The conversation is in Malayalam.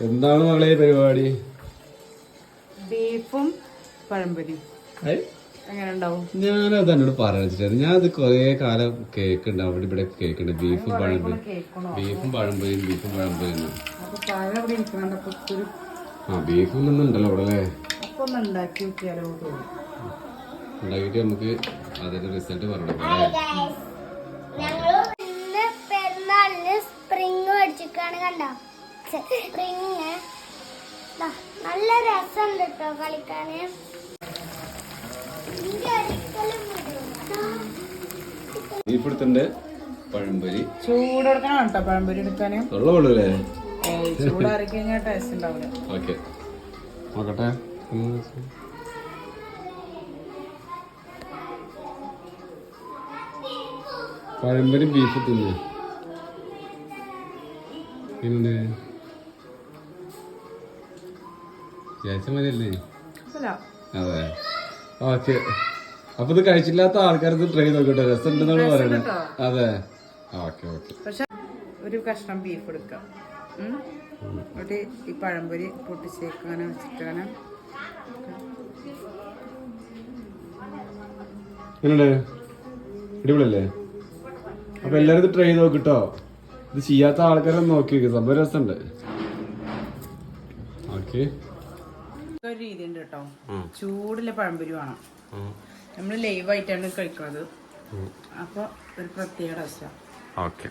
എന്താണ് മകളെ പരിപാടി? ബീഫും പഴംപൊരിയും എങ്ങനെ ഉണ്ടാവും? ഞാനത് എന്നോട് പറയാൻ ഞാൻ അത് കൊറേ കാലം കേക്കുണ്ട്, അവിടെ ഇവിടെ കേക്കുണ്ട്. ബീഫും പഴംപൊരിയും ആ ബീഫും ഒന്നും ഉണ്ടല്ലോ അവിടെ അല്ലേ? ഉണ്ടാക്കിയിട്ട് നമുക്ക് അതിന്റെ റിസൾട്ട് പറഞ്ഞു. നല്ല രസമുണ്ട് കേട്ടോ കളിക്കാന്. ബീഫ് എടുത്തിന്റെ പഴംപൊരി ചൂടെടുക്കണം കേട്ടോ. പഴംപൊരി എടുക്കാന് വെള്ളമല്ലേ? ചൂടാറി കഴിഞ്ഞാൽ ടേസ്റ്റ് ഉണ്ടാവില്ല. ഓക്കെ നോക്കട്ടെ. പഴംപൊരി ബീഫ് തിന്നു പിന്നെ മതിയല്ലേ? അതെ ഓക്കെ. അപ്പൊ ഇത് കഴിച്ചില്ലാത്ത ആൾക്കാർ ഇത് ട്രൈ നോക്കട്ടെ, രസം ഉണ്ടെന്നാണ് പറയണേ. അതെ ഓക്കെ ഓക്കെ. പക്ഷെ ഒരു കഷ്ണം ബീഫ് എടുക്കാം, എന്നിട്ട് ഈ പഴംപൊരി പൊട്ടിച്ചേക്കാനും വെച്ചിട്ടാണ്. അടിപൊളിയല്ലേ? അപ്പൊ എല്ലാരും ഇത് ട്രൈ നോക്കിട്ടോ. ഇത് ചെയ്യാത്ത ആൾക്കാരൊന്നും നോക്കി നോക്കി, സംഭവം രസമുണ്ട്. ഓക്കെ ഒരു രീതി ഉണ്ട് കേട്ടോ. ചൂടിലെ പഴംപൊരി വേണം. നമ്മൾ ലൈവായിട്ടാണ് കഴിക്കുന്നത്. അപ്പൊ ഒരു പ്രത്യേക ടേസ്റ്റാണ്. ഓക്കെ.